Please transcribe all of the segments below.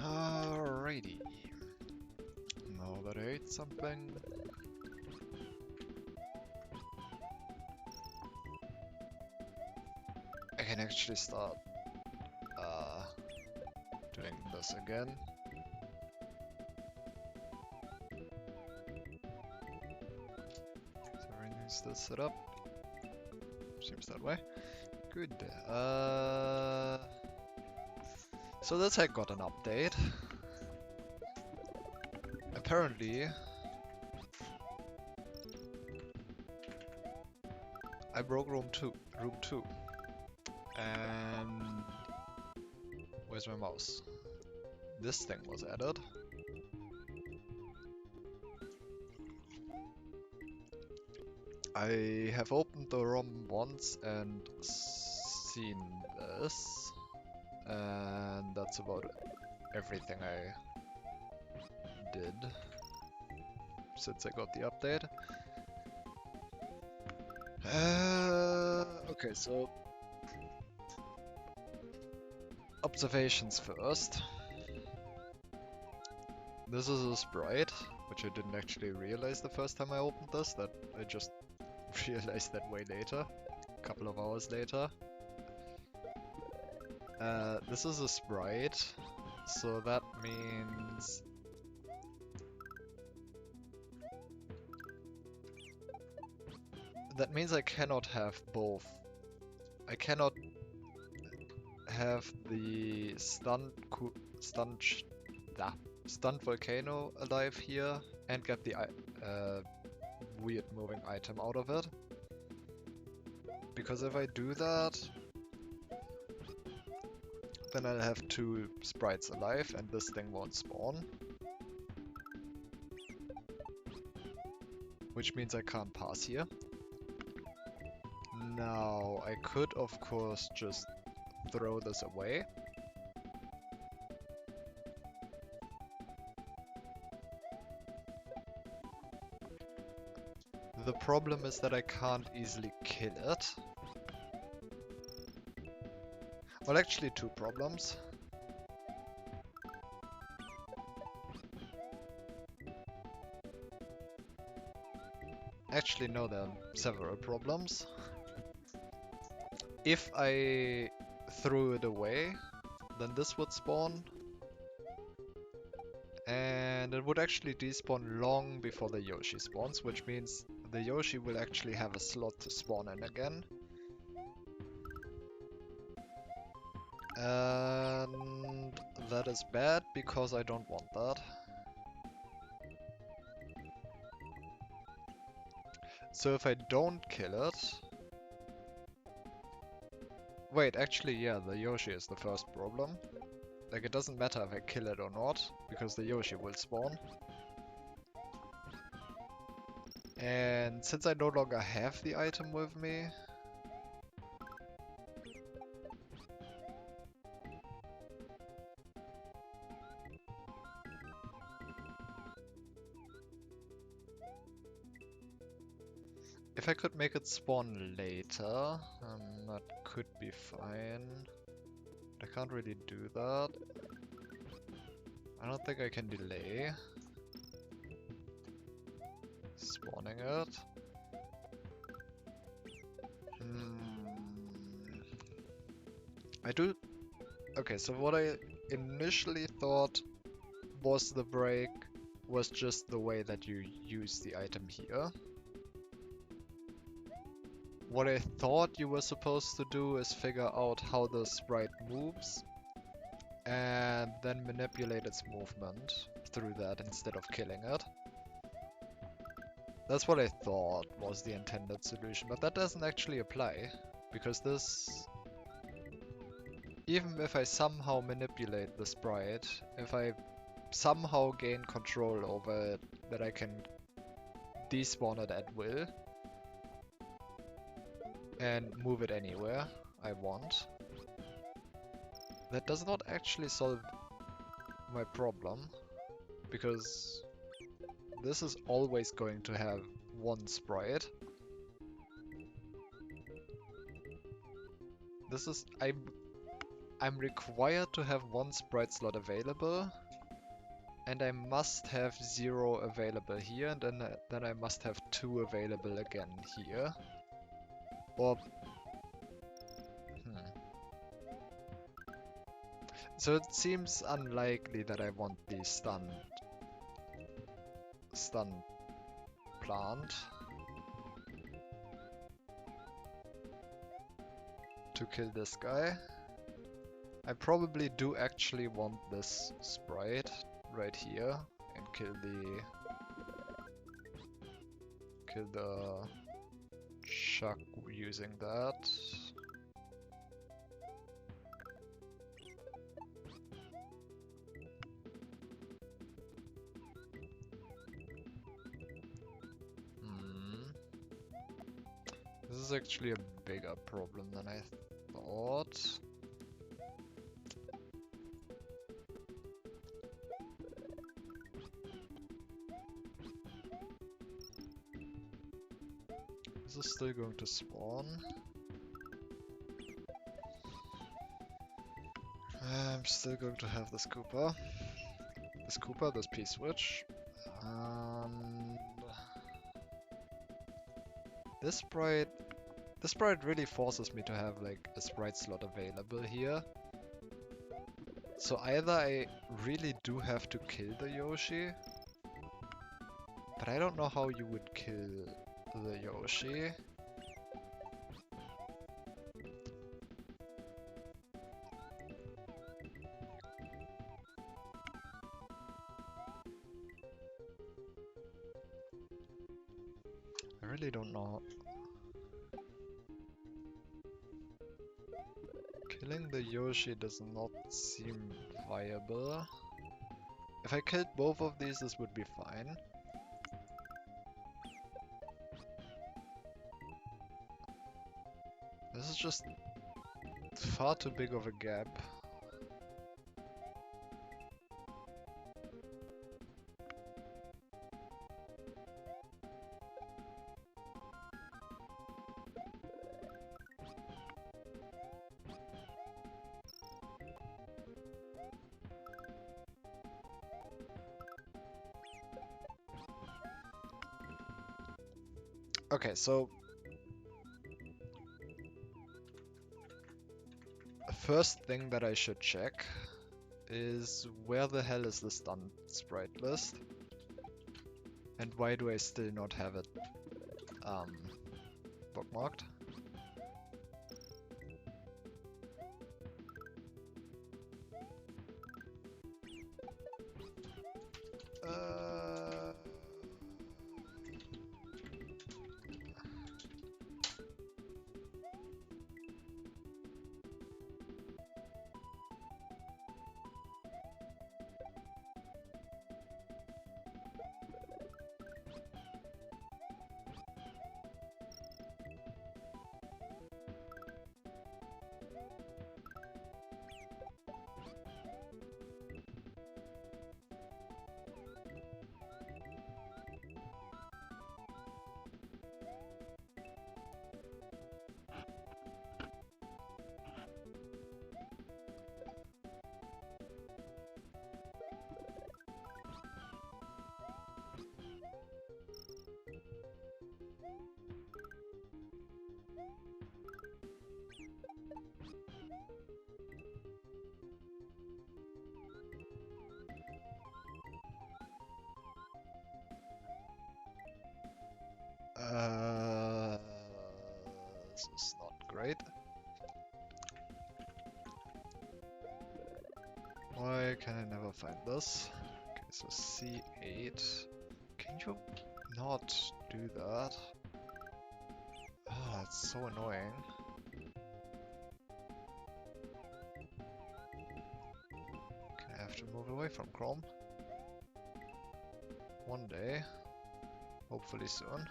Alrighty. Now that I ate something. I can actually start doing this again. So everything's still set up. Seems that way. Good. So this hack got an update. Apparently, I broke room 2, and where's my mouse? This thing was added. I have opened the ROM once and seen this, and that's about everything I did since I got the update. Okay, so observations first. This is a sprite, which I didn't actually realize the first time I opened this, that I just realized that way later, a couple of hours later. This is a sprite, so that means I cannot have both. I cannot have the stunned volcano alive here and get the weird moving item out of it. Because if I do that, then I'll have 2 sprites alive and this thing won't spawn. Which means I can't pass here. Now, I could of course just throw this away. The problem is that I can't easily kill it. Well, actually 2 problems. Actually, no, there are several problems. If I threw it away, then this would spawn. And it would actually despawn long before the Yoshi spawns, which means the Yoshi will actually have a slot to spawn in again. And that is bad because I don't want that. So if I don't kill it... Wait, actually, yeah, the Yoshi is the first problem. Like, it doesn't matter if I kill it or not, because the Yoshi will spawn. And since I no longer have the item with me... If I could make it spawn later, that could be fine. But I can't really do that. I don't think I can delay spawning it. I do... Okay, so what I initially thought was the break was just the way that you use the item here. What I thought you were supposed to do is figure out how the sprite moves and then manipulate its movement through that instead of killing it. That's what I thought was the intended solution, but that doesn't actually apply, because this... Even if I somehow manipulate the sprite, if I somehow gain control over it, that I can despawn it at will, and move it anywhere I want, that does not actually solve my problem, because this is always going to have one sprite. This is... I'm required to have one sprite slot available, and I must have 0 available here, and then I must have 2 available again here. Or... So it seems unlikely that I want the stun plant to kill this guy. I probably do actually want this sprite right here and kill the Chuck using that. This is actually a bigger problem than I thought. Is this still going to spawn? I'm still going to have this Koopa. This P-switch. And this sprite really forces me to have like a sprite slot available here. So either I really do have to kill the Yoshi, but I don't know how you would kill the Yoshi. I really don't know. Killing the Yoshi does not seem viable. If I killed both of these, this would be fine. This is just far too big of a gap. Okay, so the first thing that I should check is where the hell is the stun sprite list? And why do I still not have it bookmarked? This is not great. Why can I never find this? Okay, so C8. Can you not do that? Oh, it's so annoying. Okay, I have to move away from Chrome. One day. Hopefully soon.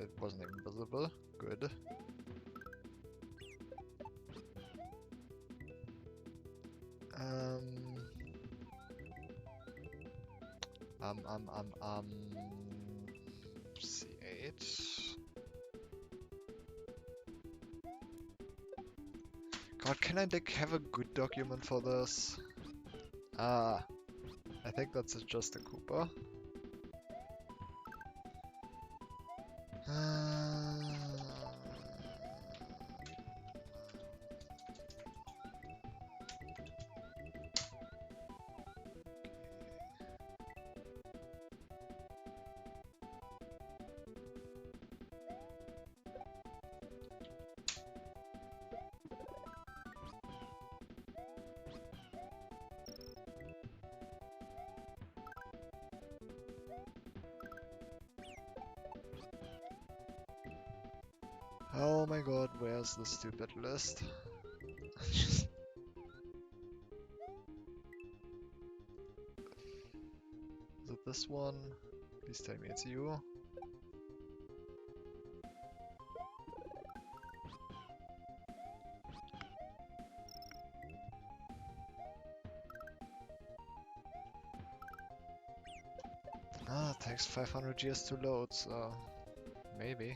It wasn't even visible. Good. Um, C8. God, can I like have a good document for this? Ah, I think that's just a Cooper. Oh my god, where's the stupid list? Is it this one? Please tell me it's you. Ah, it takes 500 years to load, so maybe.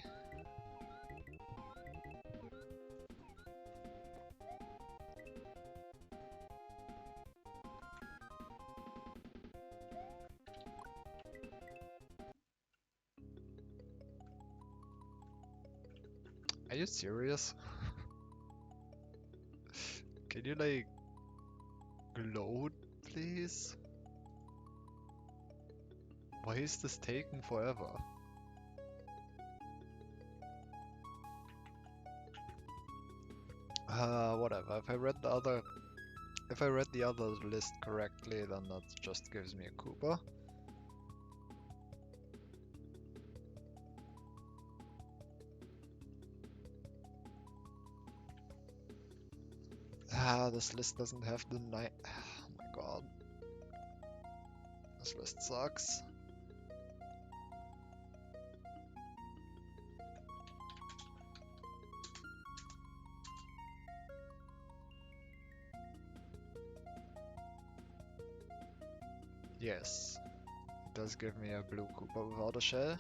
Are you serious? Can you like load, please? Why is this taking forever? Whatever. If I read the other list correctly, then that just gives me a Cooper. Ah, this list doesn't have the night. Oh my god. This list sucks. Yes, it does give me a blue Koopa without a shell.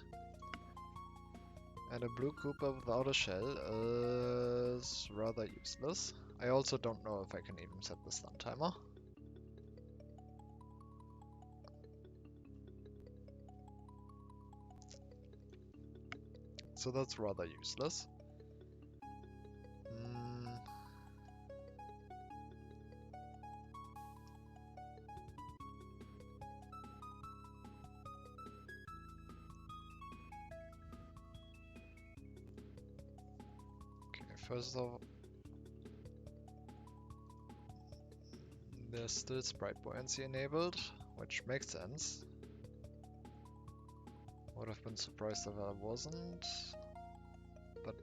And a blue Koopa without a shell is rather useless. I also don't know if I can even set the stun timer. So that's rather useless. First of all, there's still sprite buoyancy enabled, which makes sense. Would have been surprised if I wasn't, but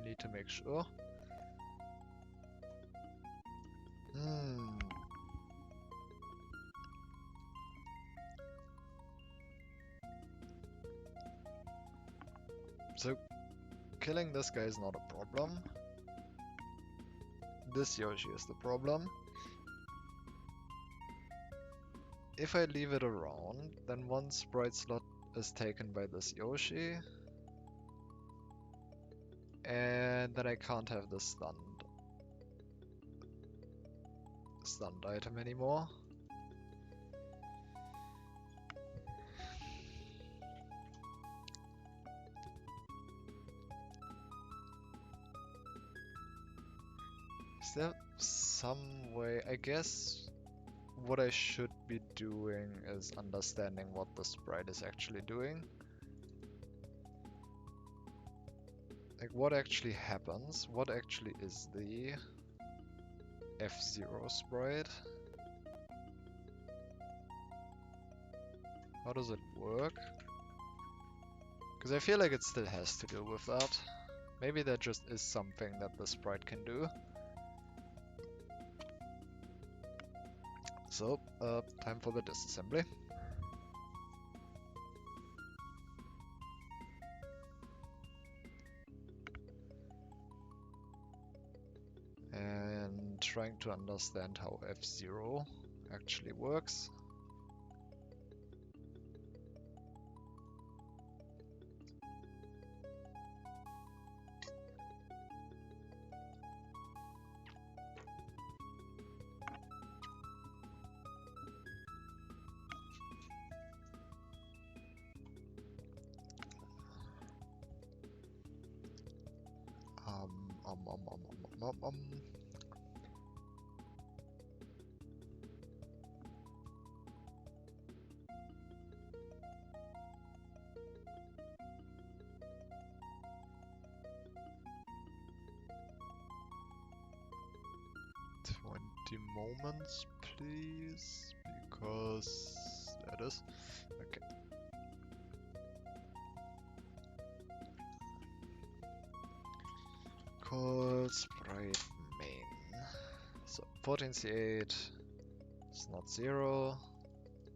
need to make sure. So, killing this guy is not a problem. This Yoshi is the problem. If I leave it around, then one sprite slot is taken by this Yoshi. And then I can't have the stunned item anymore. Is there some way? I guess what I should be doing is understanding what the sprite is actually doing. Like what actually happens? What actually is the F-Zero sprite? How does it work? Because I feel like it still has to do with that. Maybe that just is something that the sprite can do. So, time for the disassembly. And trying to understand how F-Zero actually works. Moments, please, because that is okay. Call sprite main. So 14C8 is not 0,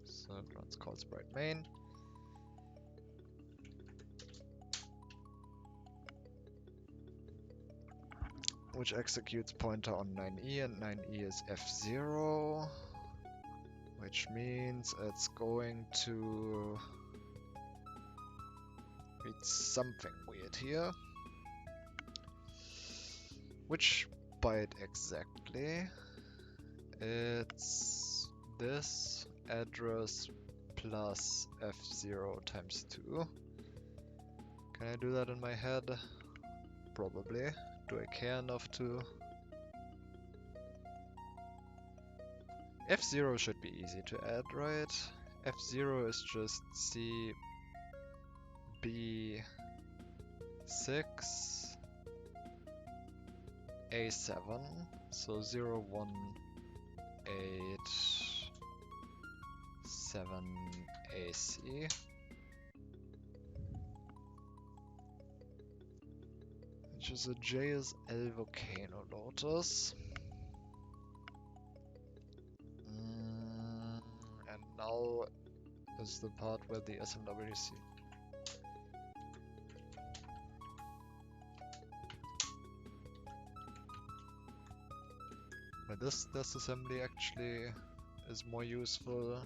so it runs call sprite main. Which executes pointer on 9E, and 9E is F0, which means it's going to read something weird here. Which byte exactly? It's this address plus F0 times 2. Can I do that in my head? Probably. Do I care enough to? F0 should be easy to add, right? F0 is just C, B, 6, A7, so 0, 1, 8, 7, AC. Which is a JSL Volcano Lotus. And now is the part where the SMWC. But this assembly actually is more useful.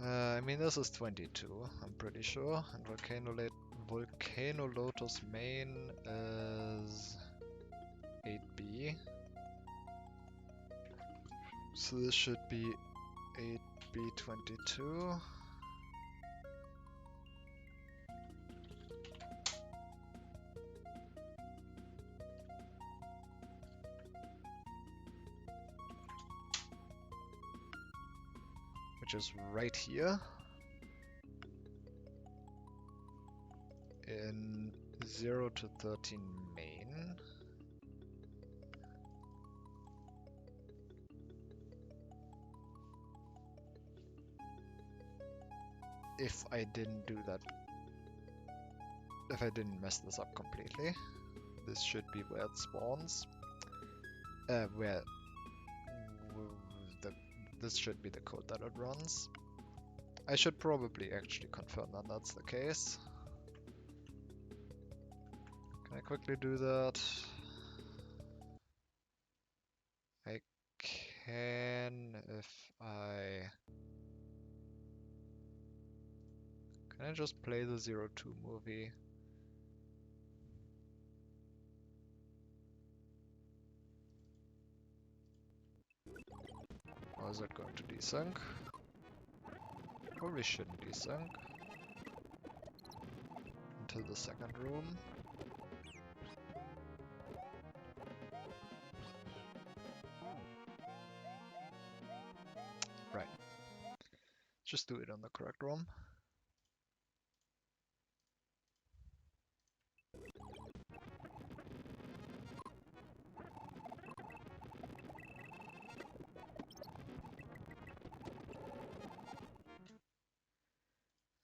I mean, this is 22, I'm pretty sure, and Volcano Lotus main is 8B. So this should be 8B22. Which is right here in 0 to 13 main. If I didn't do that, if I didn't mess this up completely, this should be where it spawns. This should be the code that it runs. I should probably actually confirm that that's the case. Can I quickly do that? I can if I... Can I just play the 02 movie? Or is it going to desync? Probably shouldn't desync. Until the second room. Right. Just do it on the correct room.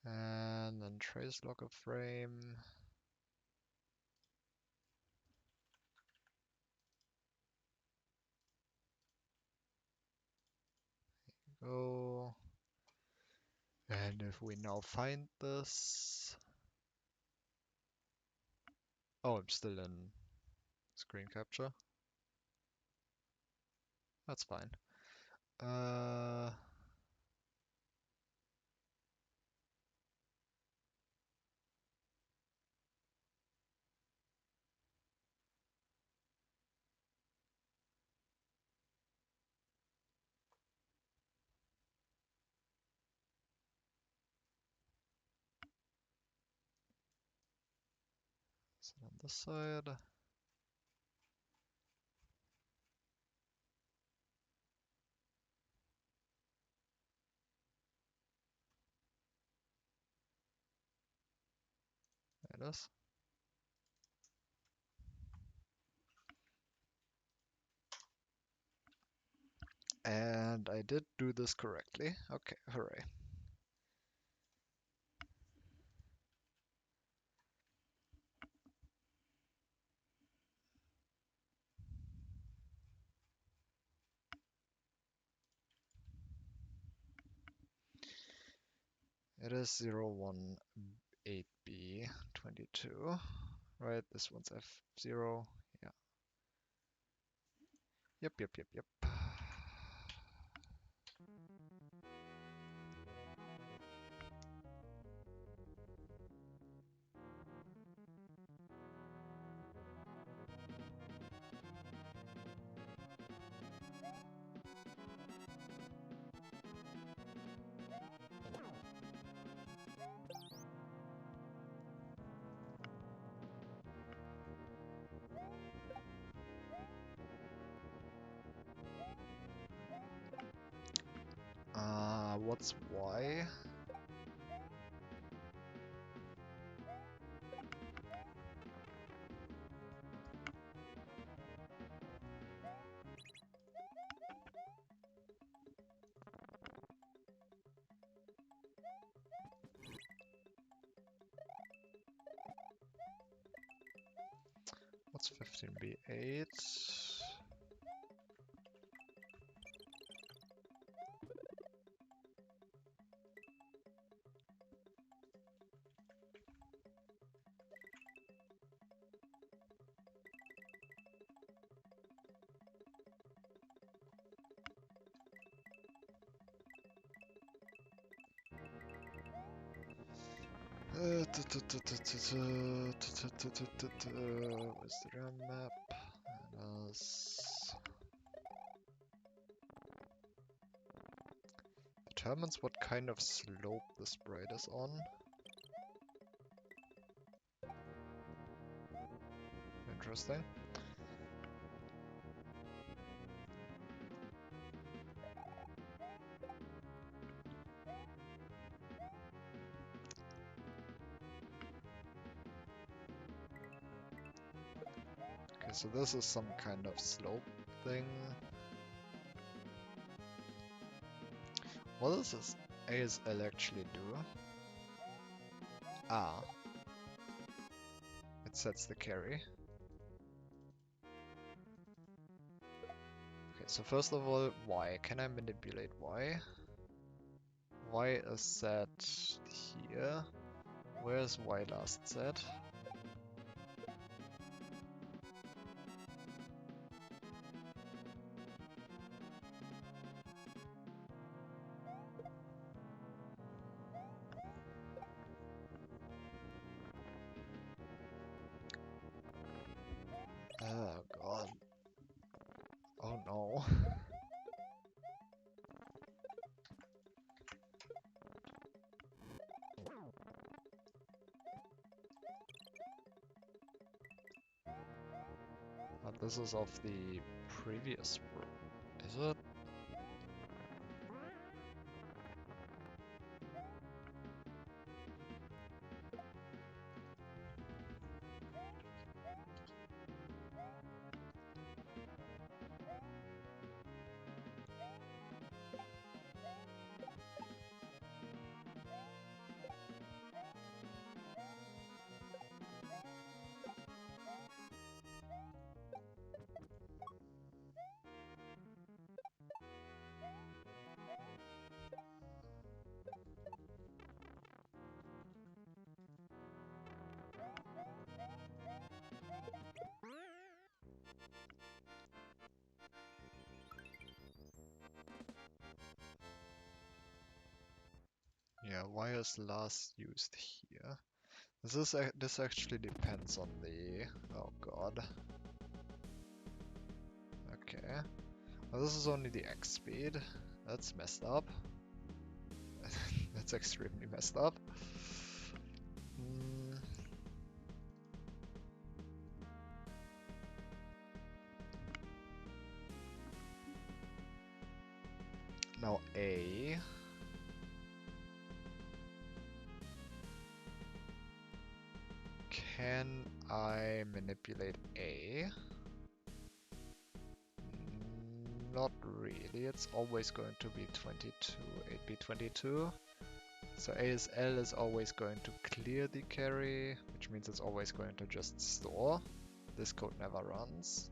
And then trace lock a frame. Go. And if we now find this... Oh, I'm still in screen capture. That's fine. Is it on this side? There it is. And I did do this correctly. Okay, hooray. It is 018B 22. Right, this one's F0. Yeah. Yep. What's Y? What's 15B8? Where's the RAM map? That is... Determines what kind of slope the sprite is on. Interesting. Okay, so this is some kind of slope thing. What does this ASL actually do? Ah, it sets the carry. Okay, so first of all, Y. Can I manipulate Y? Y is set here. Where's Y last set? Oh god. Oh no. But this is of the previous room. Is it? Yeah, Y is last used here. This actually depends on the... Oh god. Okay. Well, this is only the X speed. That's messed up. That's extremely messed up. Now A. Can I manipulate A? Not really, it's always going to be 22, 8B22. So ASL is always going to clear the carry, which means it's always going to just store. This code never runs.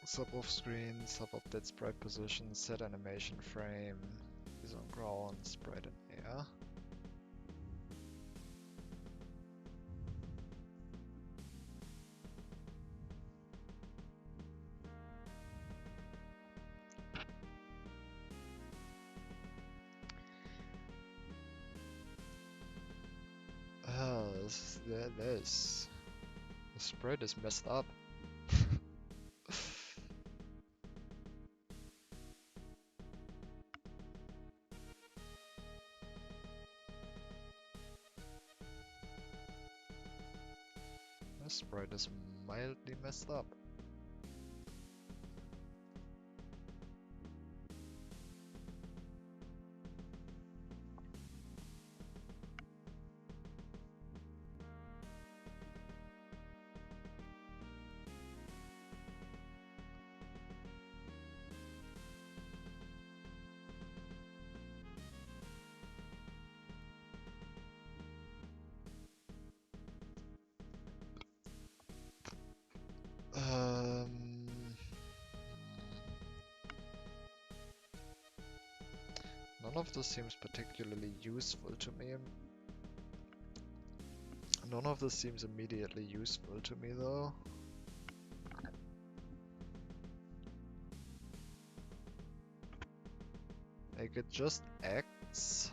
Sub off screen, sub update sprite position, set animation frame, is on ground, sprite in air. This. The sprite is messed up. The sprite is mildly messed up. None of this seems particularly useful to me. None of this seems immediately useful to me though. Like it just acts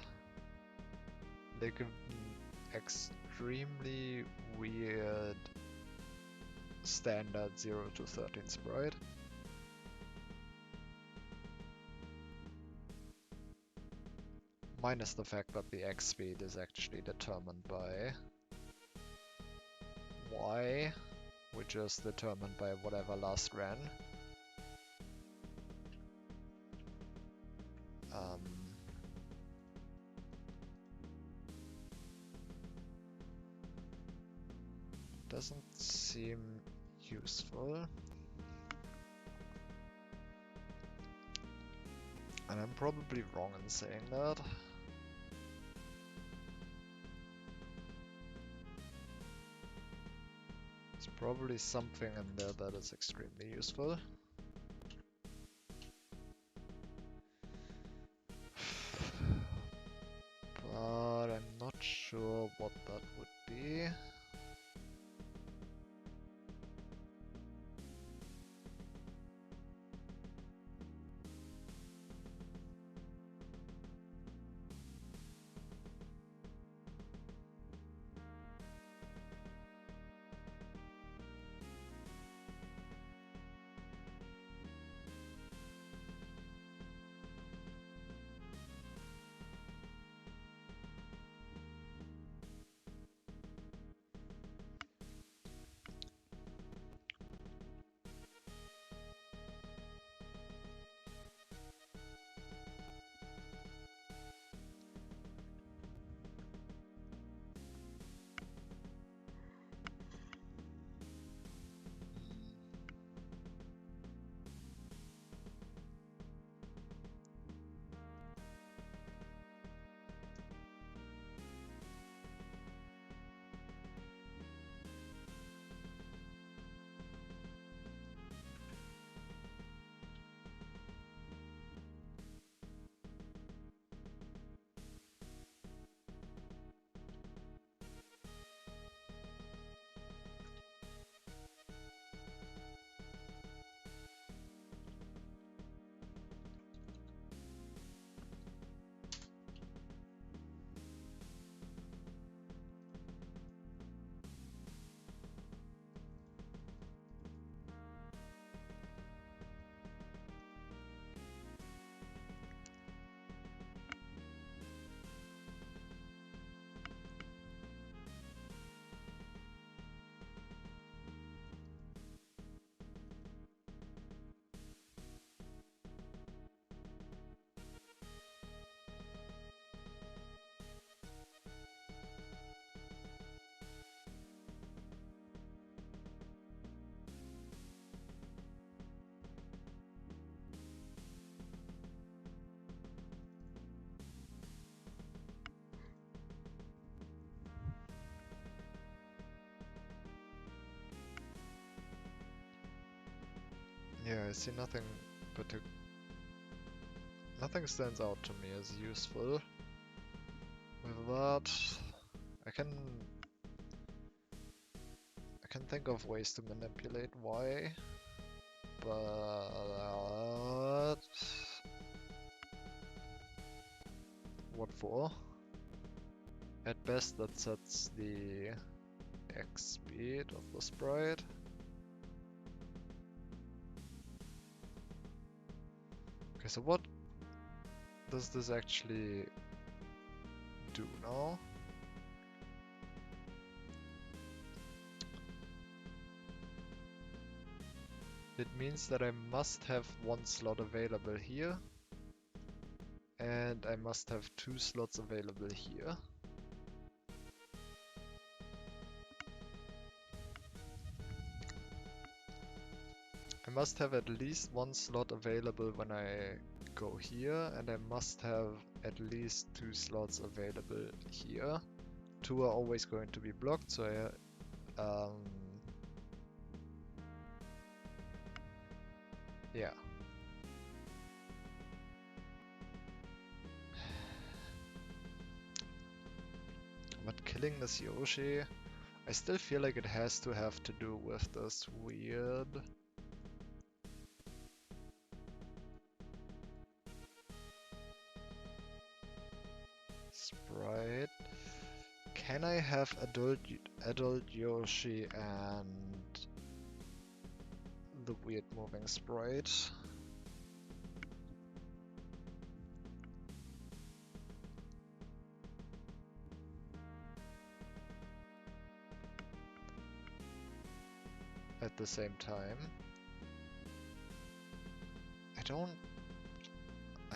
like an extremely weird standard 0 to 13 sprite. Minus the fact that the X speed is actually determined by Y, which is determined by whatever last ran. Doesn't seem useful. And I'm probably wrong in saying that. There's probably something in there that is extremely useful. But I'm not sure what that would be. Yeah, I see nothing nothing stands out to me as useful. With that, I can think of ways to manipulate Y, but what for? At best that sets the X speed of the sprite. Okay, so what does this actually do now? It means that I must have one slot available here, and I must have two slots available here. I must have at least one slot available when I go here, and I must have at least two slots available here. Two are always going to be blocked, so yeah. But killing this Yoshi, I still feel like it has to have to do with this weird sprite. Can I have adult Yoshi and the weird moving sprite? At the same time? I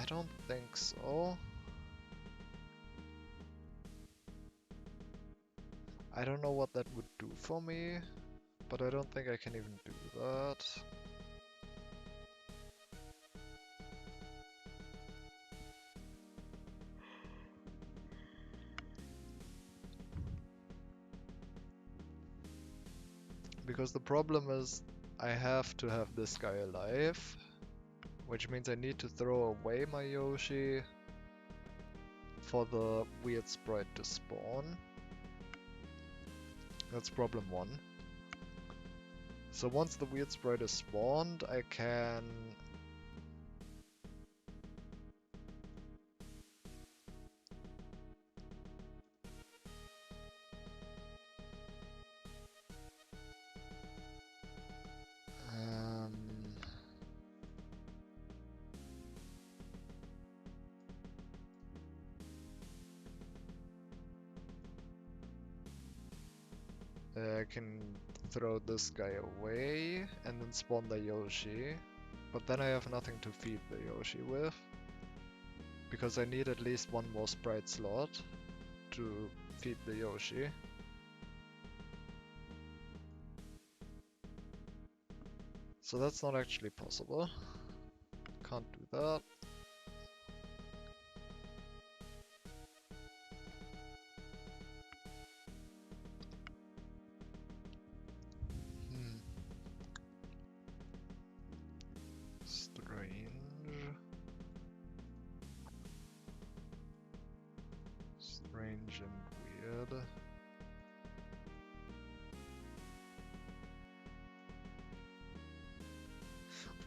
don't think so. I don't know what that would do for me, but I don't think I can even do that. Because the problem is I have to have this guy alive, which means I need to throw away my Yoshi for the weird sprite to spawn. That's problem one. So once the weird sprite is spawned, I can I can throw this guy away and then spawn the Yoshi, but then I have nothing to feed the Yoshi with, because I need at least one more sprite slot to feed the Yoshi. So that's not actually possible. Can't do that. Strange. Strange and weird.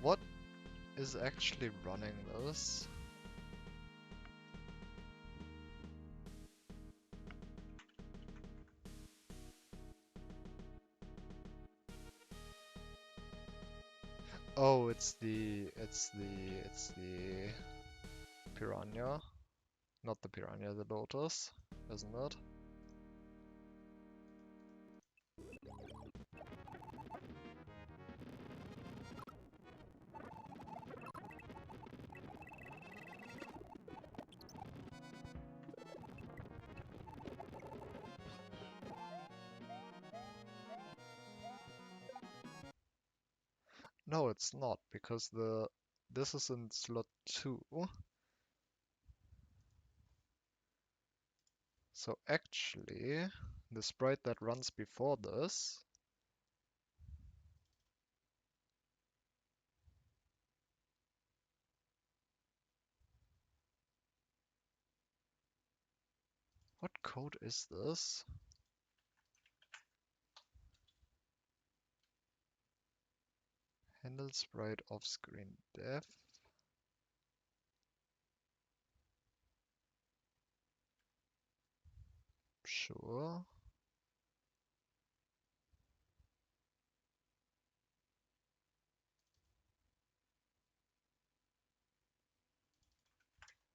What is actually running this? Oh, it's the piranha. Not the piranha, the lotus, isn't it? No, it's not, because this is in slot 2. So actually, the sprite that runs before this What code is this? Handle sprite off-screen def. Sure.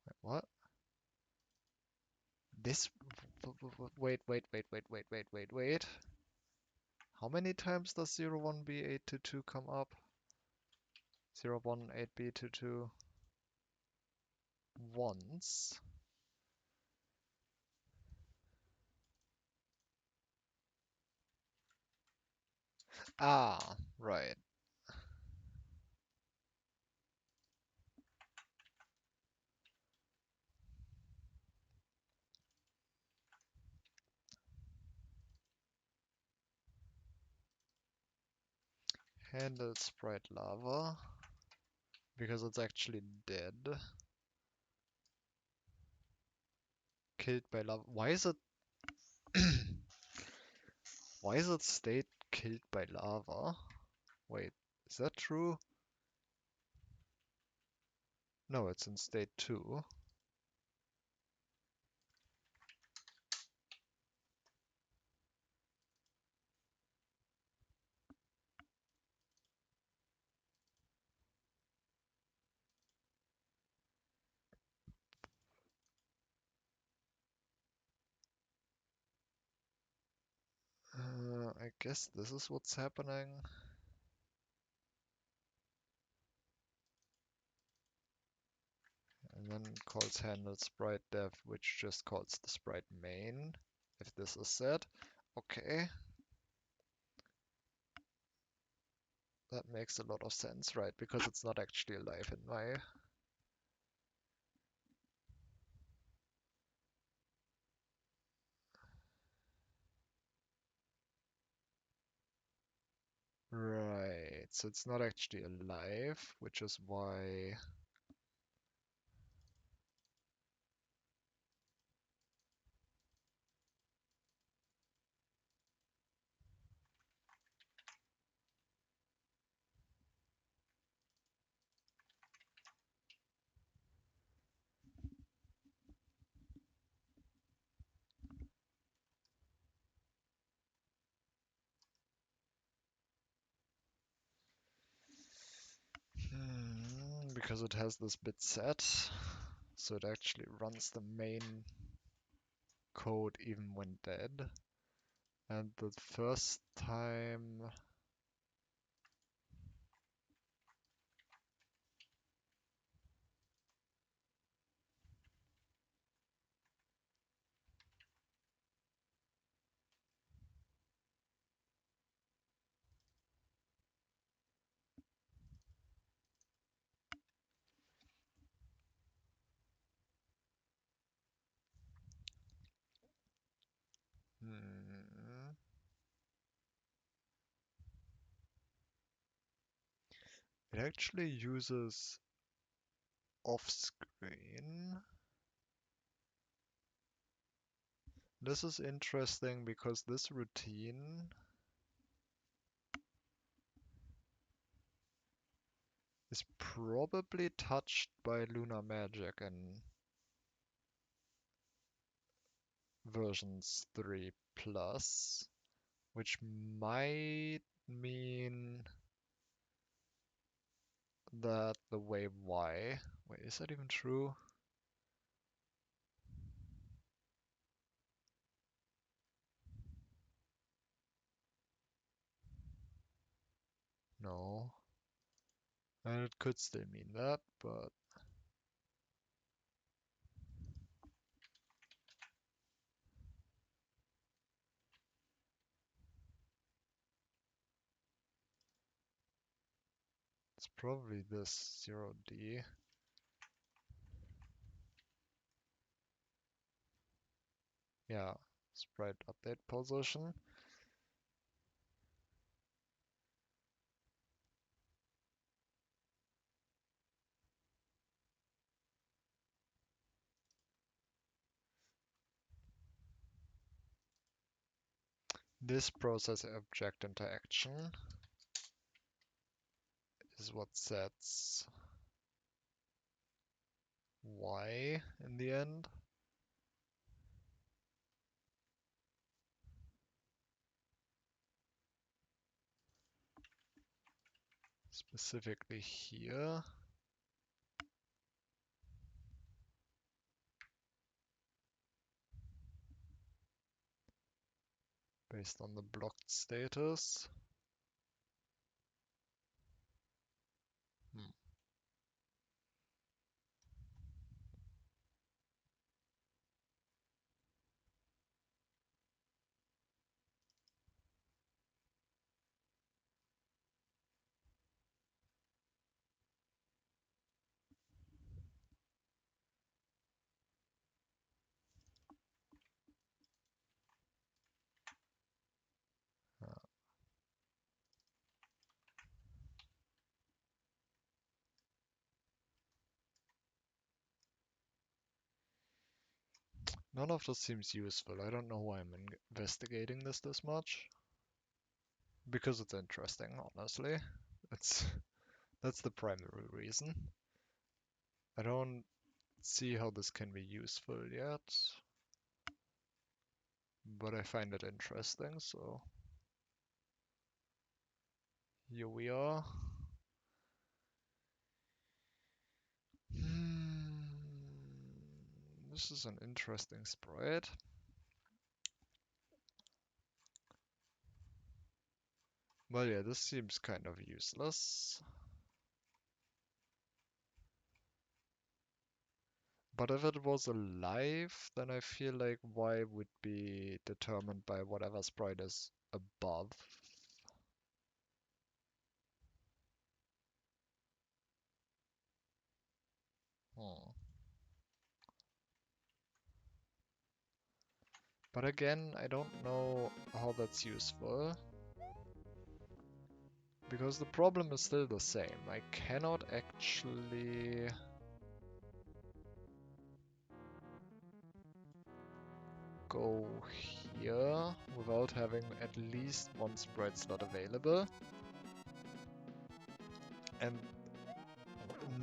Wait, what? This. Wait. How many times does 01B822 come up? 018B22 once. Ah, right. Handle sprite lava because it's actually dead. Killed by lava. Why is it why is it state killed by lava? Wait, is that true? No, it's in state 2. I guess this is what's happening. And then calls handle sprite def, which just calls the sprite main, if this is set. Okay. That makes a lot of sense, right? Because it's not actually alive in my... Right, so it's not actually alive, which is why... because it has this bit set, so it actually runs the main code even when dead. And the first time... Hmm, it actually uses off-screen. This is interesting because this routine is probably touched by Lunar Magic in versions 3 plus, which might mean that the way Y... Wait, is that even true? No. And it could still mean that, but it's probably this 0D. Yeah, sprite update position. This process object interaction is what sets y in the end. Specifically here. Based on the blocked status. None of this seems useful. I don't know why I'm investigating this much. Because it's interesting, honestly. It's that's the primary reason. I don't see how this can be useful yet, but I find it interesting, so here we are. This is an interesting sprite. Well, yeah, this seems kind of useless. But if it was alive, then I feel like Y would be determined by whatever sprite is above. But again, I don't know how that's useful. Because the problem is still the same. I cannot actually go here without having at least one sprite slot available. And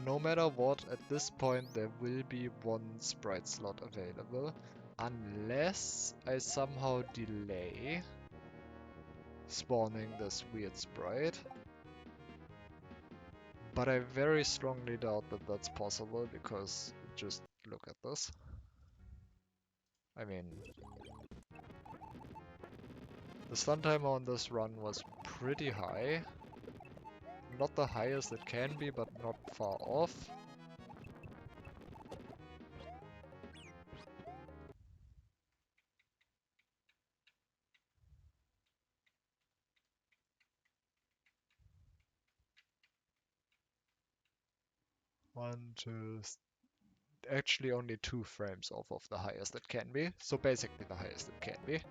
no matter what, at this point there will be one sprite slot available. Unless I somehow delay spawning this weird sprite. But I very strongly doubt that that's possible because just look at this. I mean, the stun timer on this run was pretty high. Not the highest it can be, but not far off. One, two, actually only 2 frames off of the highest it can be. So basically the highest it can be.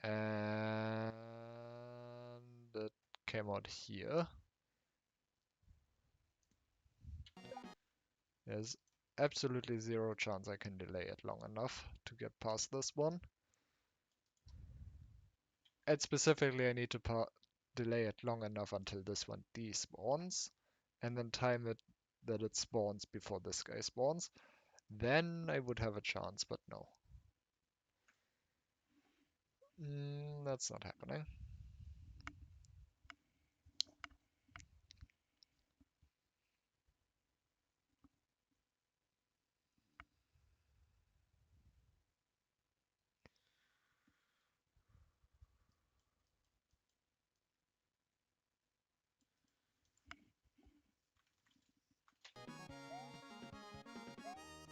And it came out here. There's absolutely zero chance I can delay it long enough to get past this one. And specifically I need to delay it long enough until this one despawns. And then time it that it spawns before this guy spawns. Then I would have a chance, but no. That's not happening.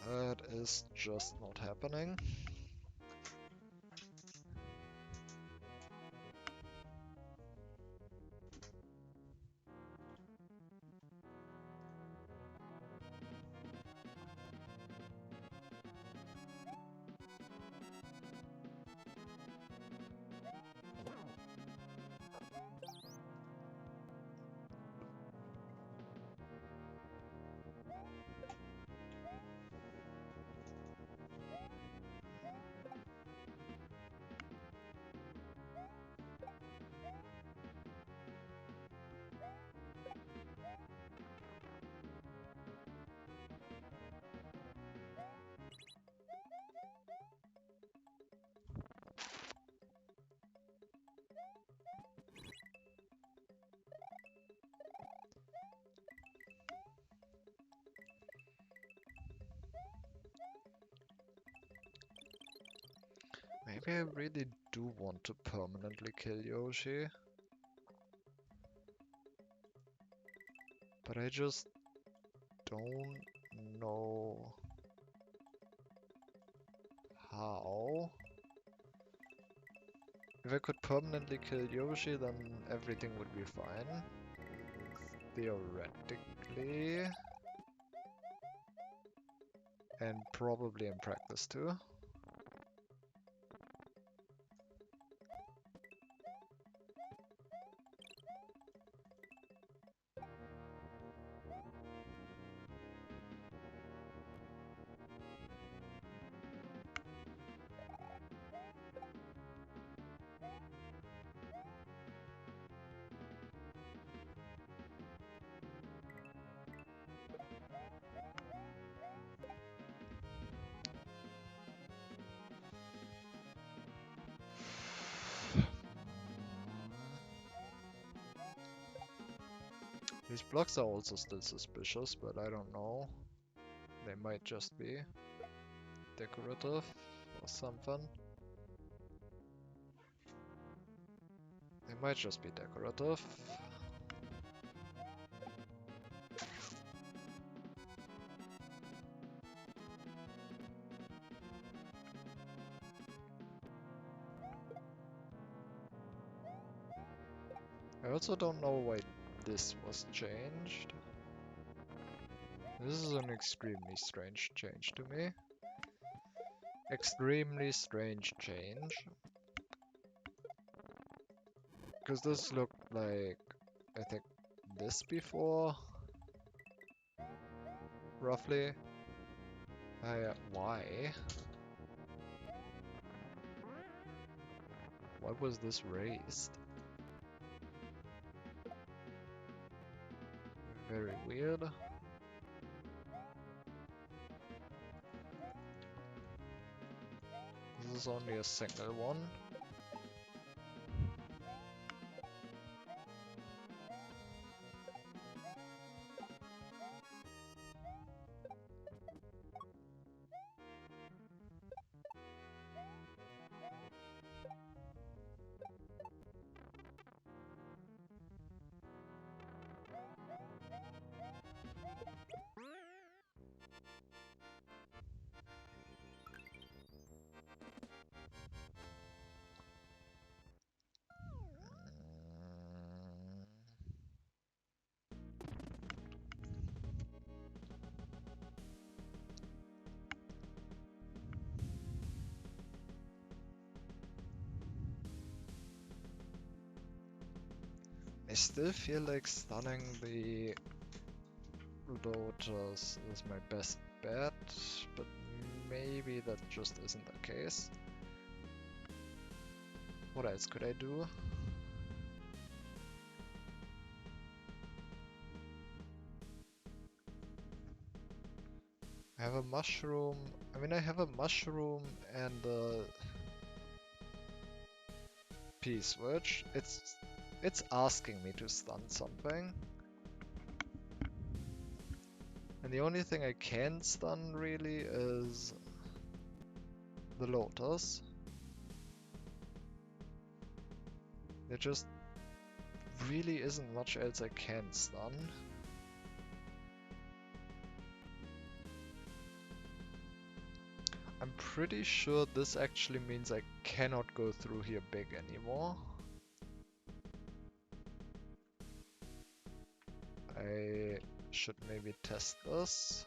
That is just not happening. Maybe I really do want to permanently kill Yoshi. But I just don't know how. If I could permanently kill Yoshi, then everything would be fine. Theoretically. And probably in practice too. These blocks are also still suspicious, but I don't know. They might just be decorative or something. They might just be decorative. I also don't know why this was changed. This is an extremely strange change to me. Extremely strange change. Because this looked like, I think, this before. Roughly. Why? Why was this raised? Very weird. This is only a single one. I still feel like stunning the Lotus is my best bet, but maybe that just isn't the case. What else could I do? I have a mushroom. I mean, I have a mushroom and a P-switch. It's asking me to stun something. And the only thing I can stun really is the Lotus. There just really isn't much else I can stun. I'm pretty sure this actually means I cannot go through here big anymore. I should maybe test this.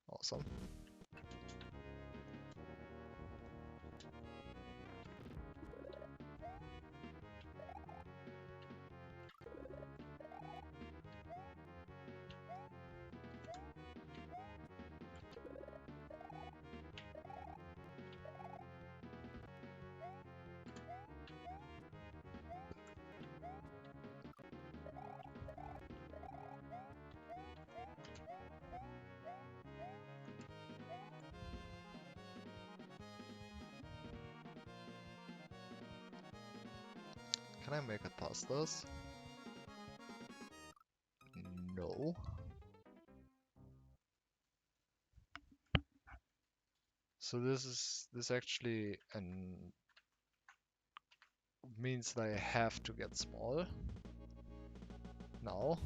Awesome. Can I make it past this? No. So this actually means that I have to get small now.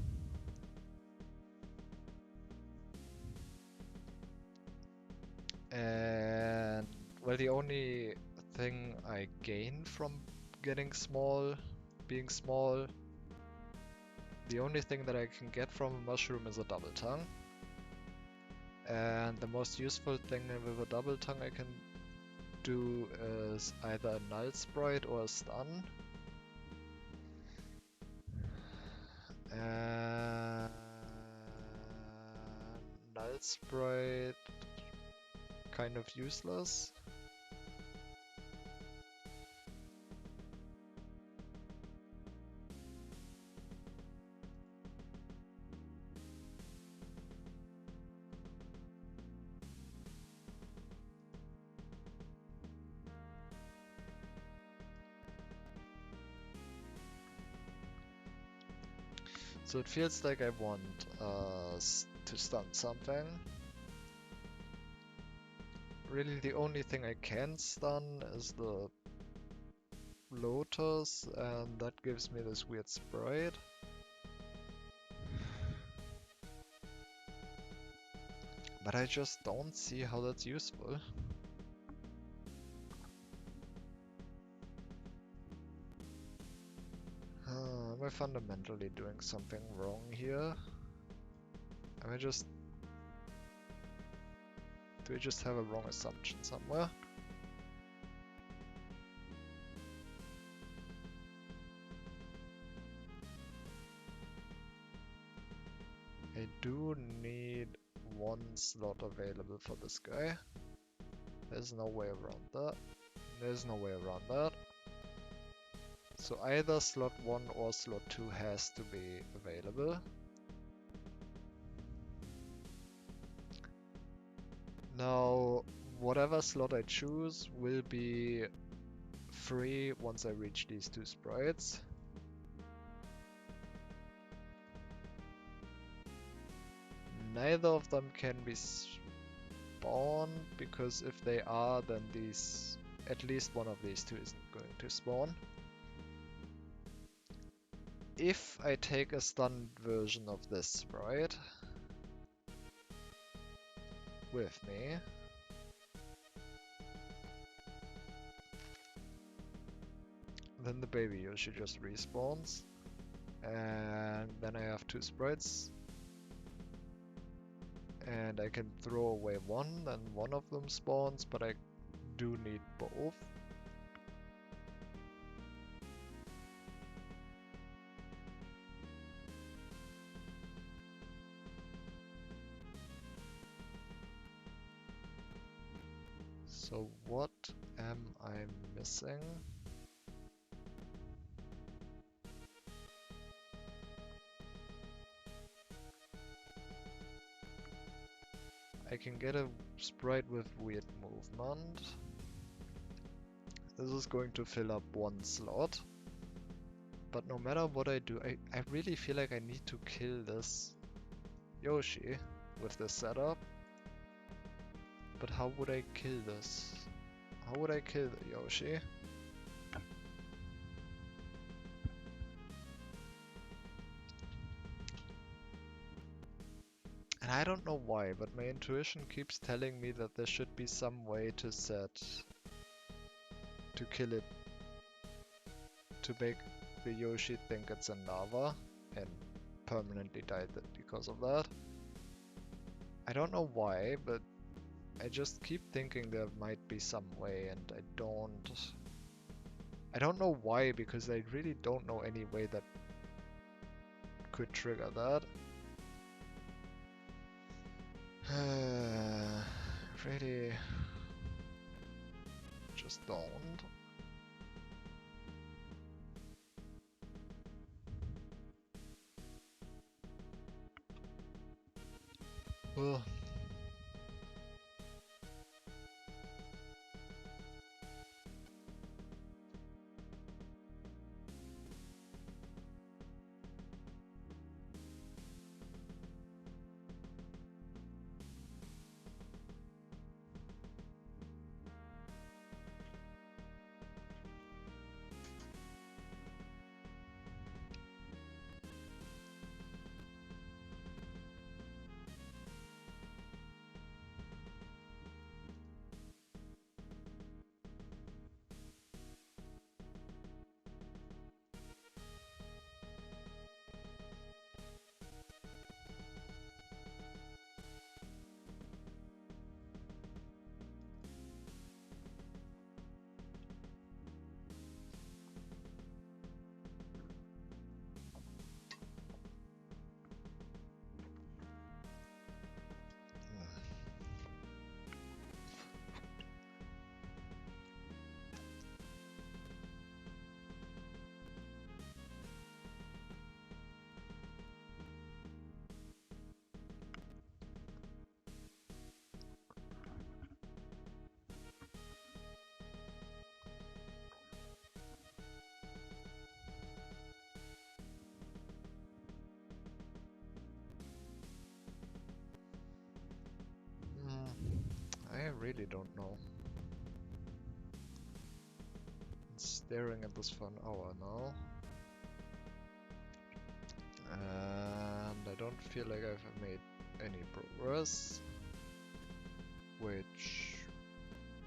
And well, the only thing I gain from getting small, being small, the only thing that I can get from a mushroom is a double tongue. And the most useful thing with a double tongue I can do is either a null sprite or a stun. And null sprite kind of useless. So it feels like I want to stun something. Really the only thing I can stun is the Lotus, and that gives me this weird sprite. But I just don't see how that's useful. Am I fundamentally doing something wrong here? Am I just... Do I just have a wrong assumption somewhere? I do need one slot available for this guy. There's no way around that. There's no way around that. So either slot 1 or slot 2 has to be available. Now, whatever slot I choose will be free once I reach these two sprites. Neither of them can be spawned, because if they are, then at least one of these two isn't going to spawn. If I take a stunned version of this sprite with me, then the baby Yoshi just respawns, and then I have two sprites, and I can throw away one, and one of them spawns, but I do need both. So what am I missing? I can get a sprite with weird movement. This is going to fill up one slot. But no matter what I do, I really feel like I need to kill this Yoshi with this setup. But how would I kill this? How would I kill the Yoshi? And I don't know why, but my intuition keeps telling me that there should be some way to kill it, to make the Yoshi think it's a lava and permanently die because of that. I don't know why, but I just keep thinking there might be some way, and I don't know why, because I really don't know any way that could trigger that. Really just don't. Ugh. really don't know. I'm staring at this for an hour now. And I don't feel like I've made any progress. Which,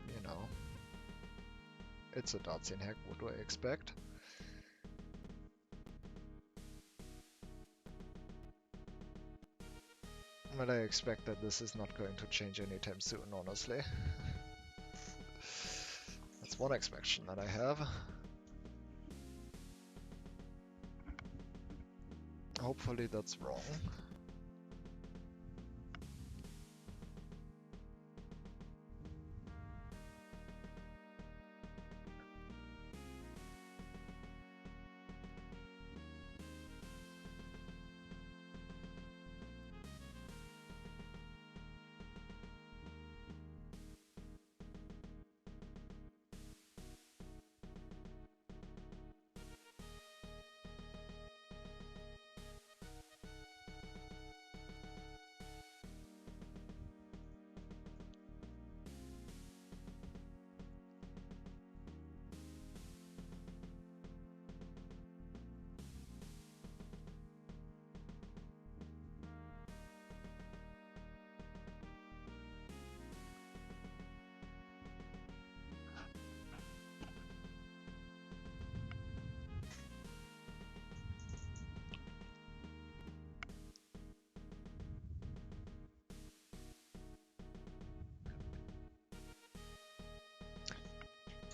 you know, it's a Dartsian hack, what do I expect? But I expect that this is not going to change anytime soon, honestly. That's one expectation that I have. Hopefully that's wrong.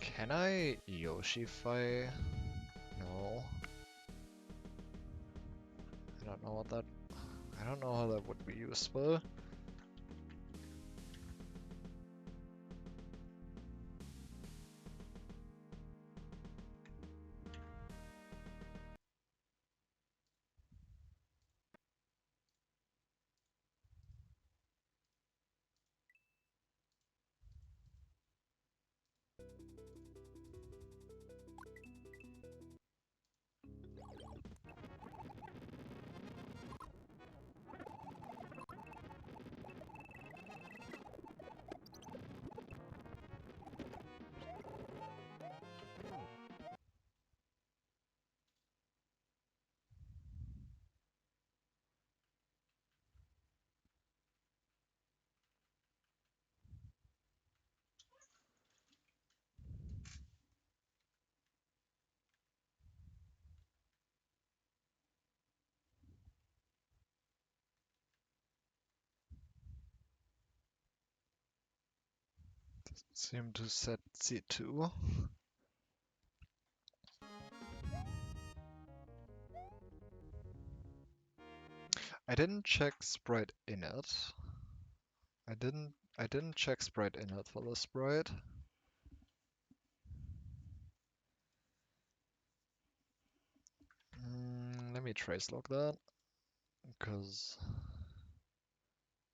Can I Yoshify? No. I don't know what that... I don't know how that would be useful. Seem to set C2. I didn't check sprite init. I didn't check sprite init for the sprite. Let me trace log that, because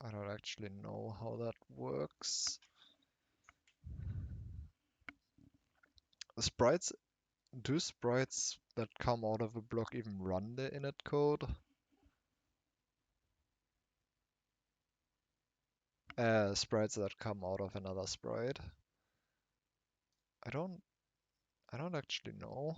I don't actually know how that works. The sprites, do sprites that come out of a block even run the init code? Sprites that come out of another sprite. I don't actually know.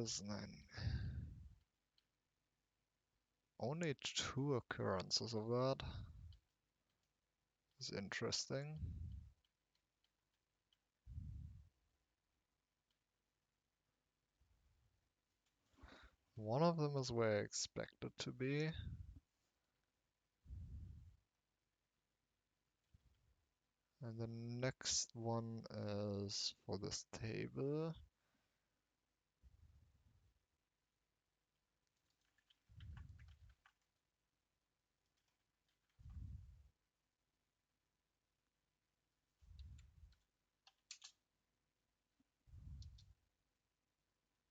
is 9. Only 2 occurrences of that is interesting. One of them is where I expect it to be. And the next one is for this table.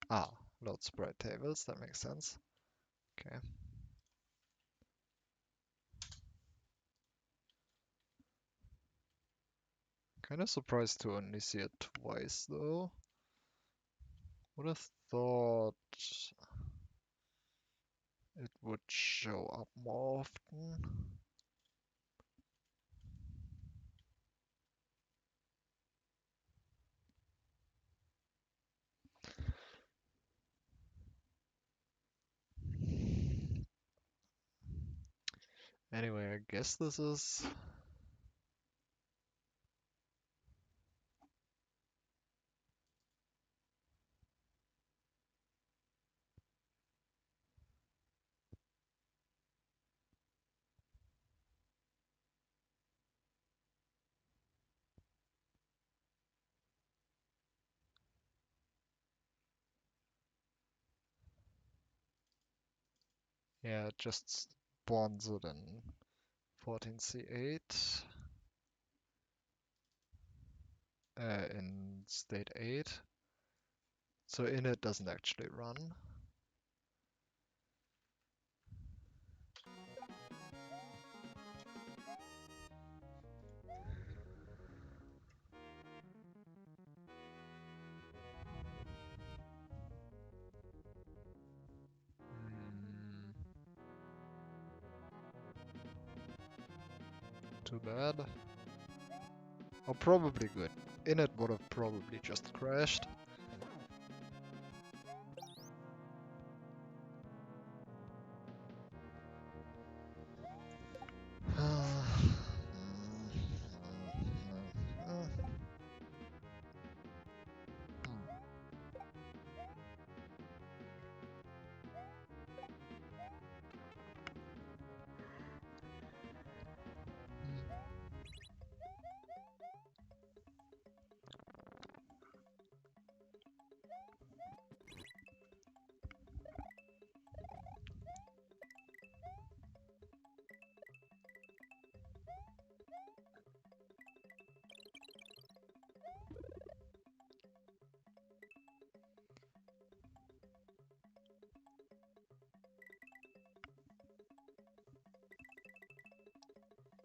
Ah, load sprite tables, that makes sense. Okay. Kind of surprised to only see it twice though. Would have thought it would show up more often. Anyway, I guess this is... Yeah, it just spawns it in 14C8 in state 8. So init doesn't actually run. Too bad. Or probably good. Init would have probably just crashed.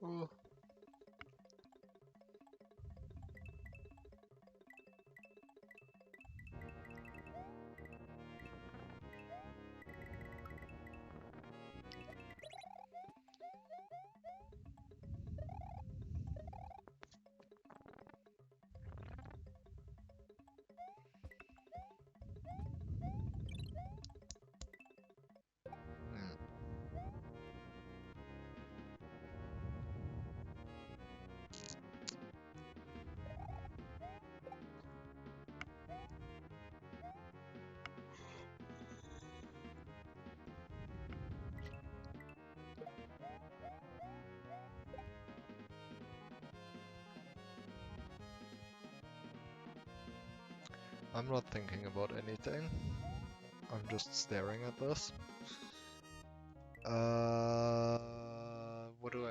Oh. I'm not thinking about anything. I'm just staring at this. What do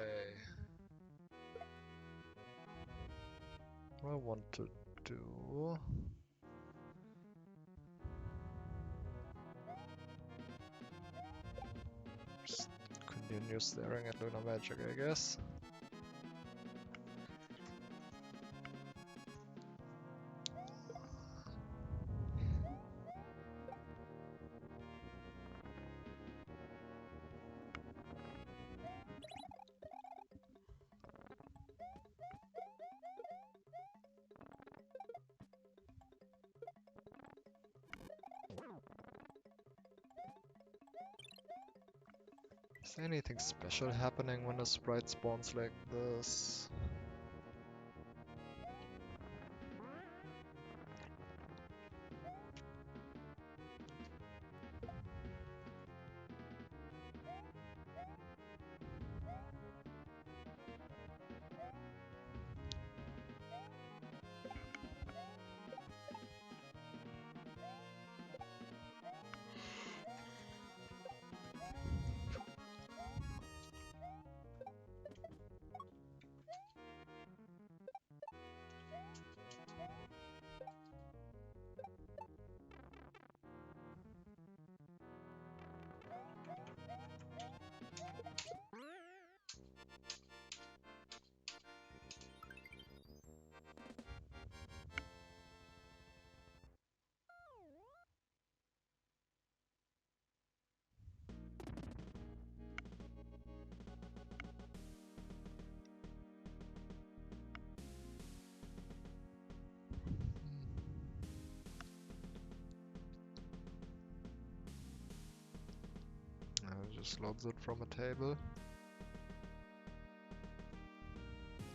I want to do? Just continue staring at Lunar Magic, I guess. Is there anything special happening when a sprite spawns like this? Just loads it from a table.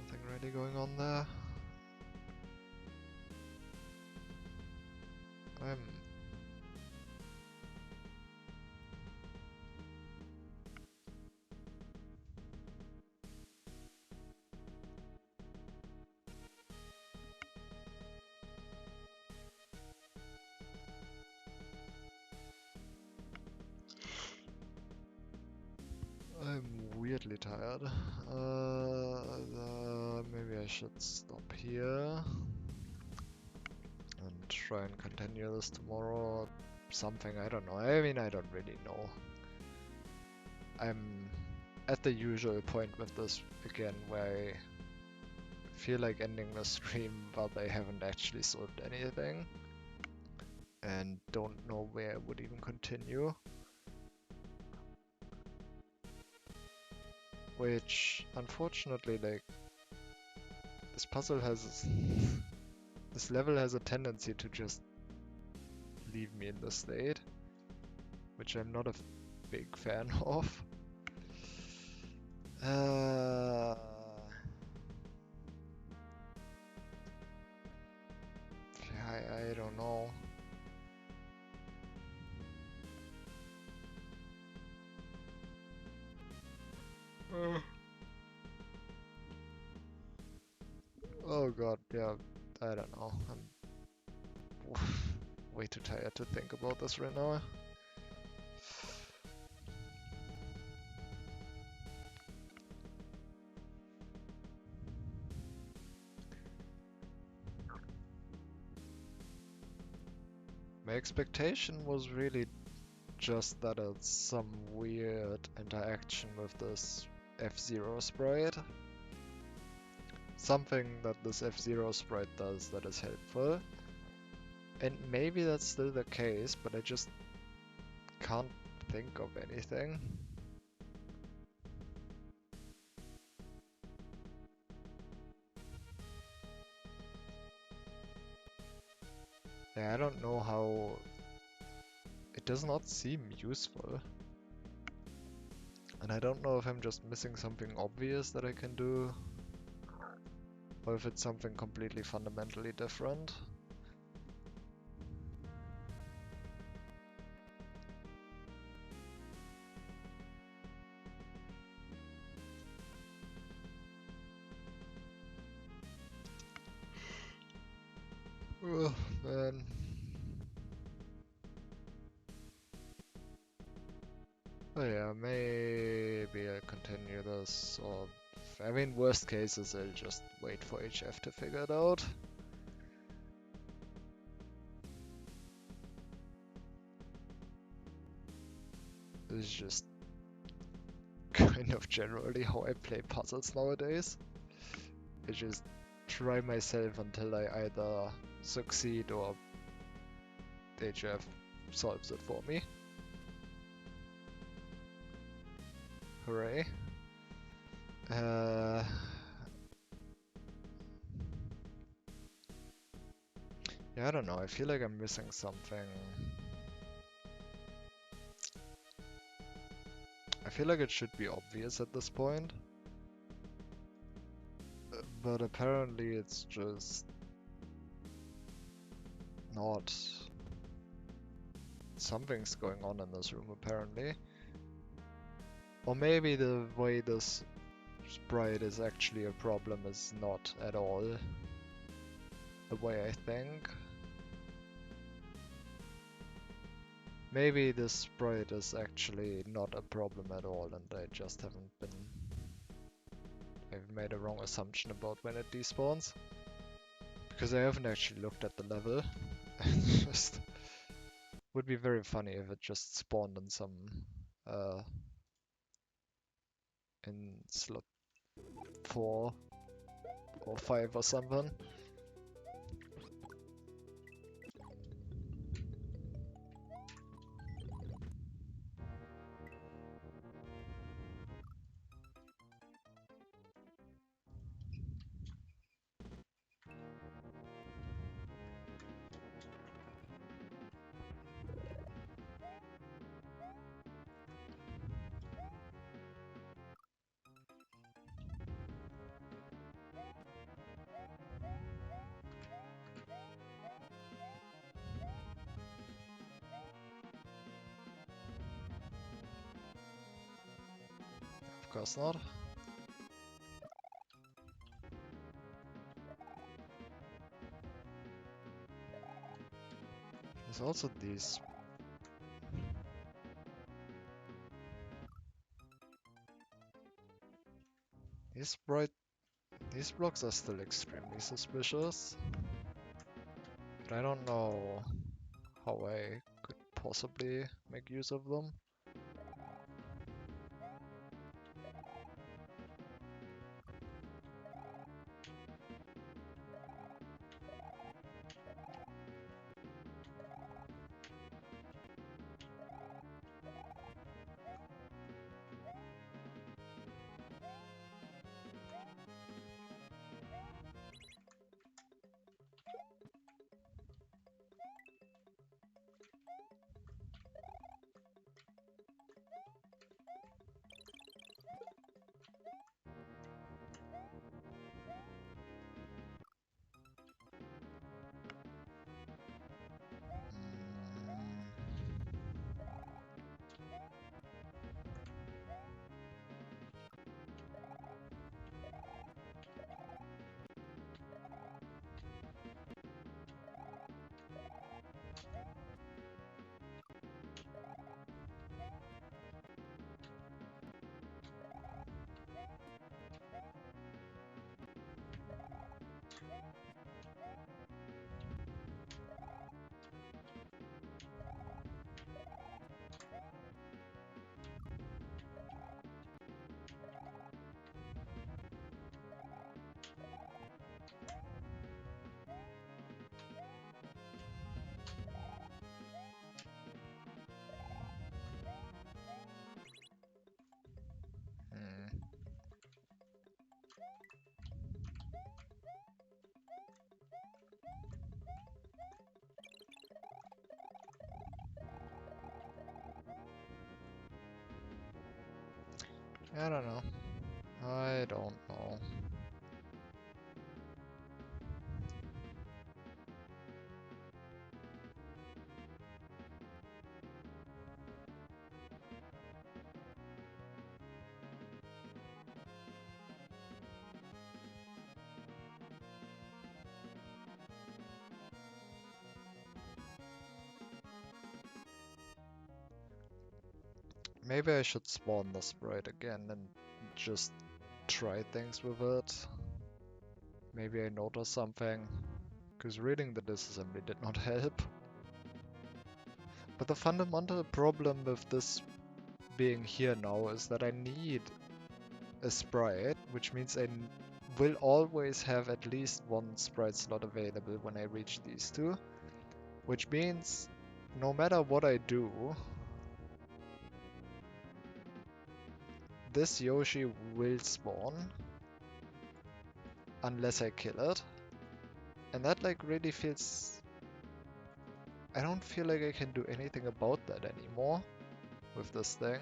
Nothing really going on there. I'm weirdly tired. Maybe I should stop here and try and continue this tomorrow or something. I don't know. I mean, I don't really know. I'm at the usual point with this again where I feel like ending the stream but they haven't actually solved anything and don't know where I would even continue. Which, unfortunately, like, this puzzle has... this level has a tendency to just leave me in this state, which I'm not a big fan of. I don't know. Oh god, yeah, I don't know. I'm way too tired to think about this right now. My expectation was really just that it's some weird interaction with this F-Zero sprite. Something that this F-Zero sprite does that is helpful. And maybe that's still the case, but I just can't think of anything. Yeah, I don't know how... It does not seem useful. And I don't know if I'm just missing something obvious that I can do, or if it's something completely fundamentally different. Oh, man. Oh yeah, maybe I'll continue this, or... I mean, worst case is I'll just wait for HF to figure it out. This is just kind of generally how I play puzzles nowadays. I just try myself until I either succeed or HF solves it for me. Hooray. Yeah, I don't know, I feel like I'm missing something. I feel like it should be obvious at this point, but apparently it's just not. Something's going on in this room apparently. Or maybe the way this sprite is actually a problem is not at all the way I think. Maybe this sprite is actually not a problem at all and I just haven't been... I've made a wrong assumption about when it despawns. Because I haven't actually looked at the level. Just would be very funny if it just spawned in some in slot 4 or 5 or something. Of course not. There's also these... These blocks are still extremely suspicious. But I don't know how I could possibly make use of them. Hmm. I don't know. I don't know. Maybe I should spawn the sprite again and just try things with it. Maybe I noticed something. Because reading the disassembly did not help. But the fundamental problem with this being here now is that I need a sprite, which means I will always have at least one sprite slot available when I reach these two. Which means no matter what I do, this Yoshi will spawn unless I kill it. And that like really feels... I don't feel like I can do anything about that anymore with this thing.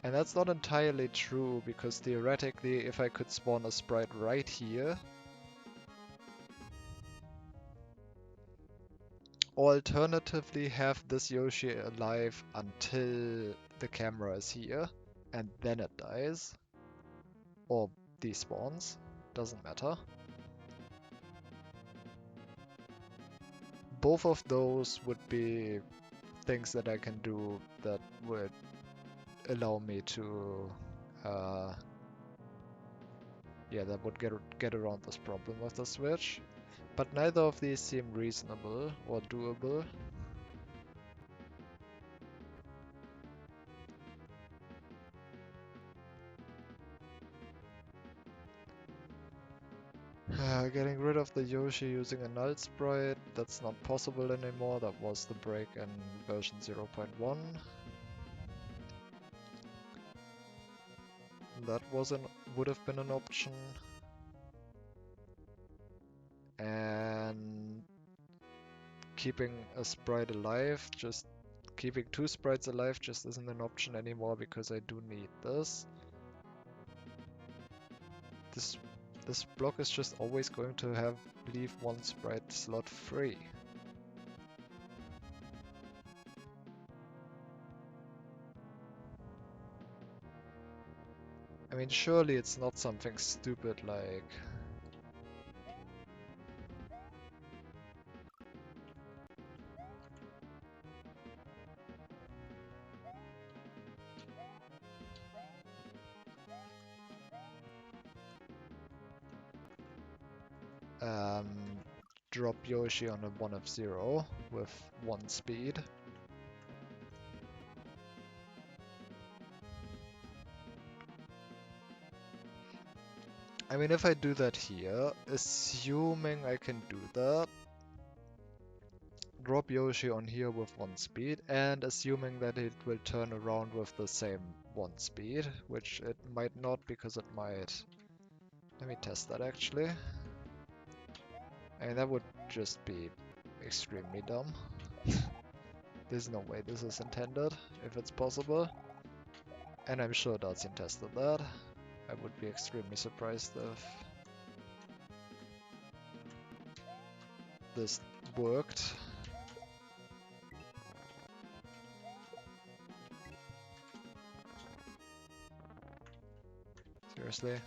And that's not entirely true, because theoretically, if I could spawn a sprite right here, or alternatively have this Yoshi alive until the camera is here, and then it dies, or despawns, doesn't matter. Both of those would be things that I can do that would allow me to, yeah, that would get around this problem with the Switch. But neither of these seem reasonable or doable. Getting rid of the Yoshi using a null sprite, that's not possible anymore. That was the break in version 0.1. That would have been an option. And keeping a sprite alive, just keeping two sprites alive just isn't an option anymore because I do need this. This block is just always going to leave one sprite slot free. I mean, surely it's not something stupid like... drop Yoshi on a 1 of 0 with 1 speed. I mean, if I do that here, assuming I can do that, drop Yoshi on here with 1 speed, and assuming that it will turn around with the same 1 speed, which it might not because it might... Let me test that actually. I mean, that would just be extremely dumb. There's no way this is intended, if it's possible. And I'm sure Dotsin tested that. I would be extremely surprised if this worked. Seriously?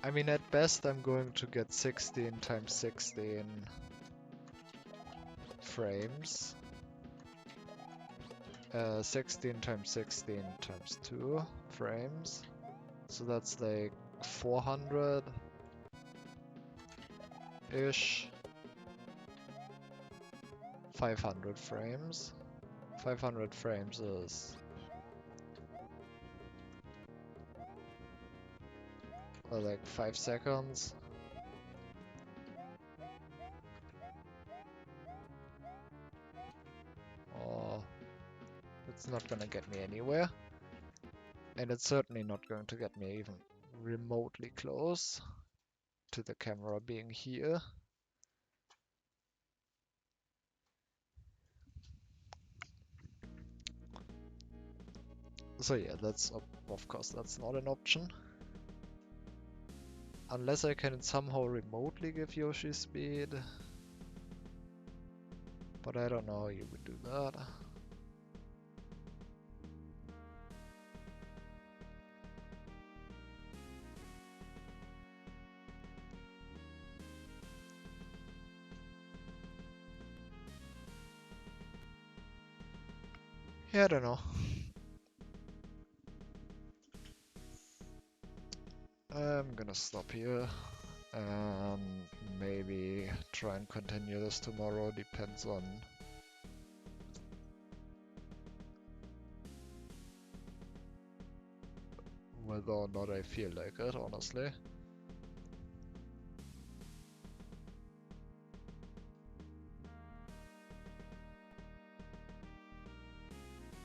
I mean, at best I'm going to get 16 times 16 frames. 16 times 16 times 2 frames. So that's like 400-ish. 500 frames. 500 frames is... like 5 seconds. Oh, it's not gonna get me anywhere. And it's certainly not going to get me even remotely close to the camera being here. So yeah, that's of course that's not an option. Unless I can somehow remotely give Yoshi speed. But I don't know how you would do that. Yeah, I don't know. I'm gonna stop here and maybe try and continue this tomorrow, depends on whether or not I feel like it, honestly.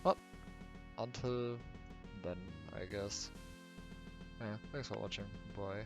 But until then, I guess. Yeah, thanks for watching. Bye.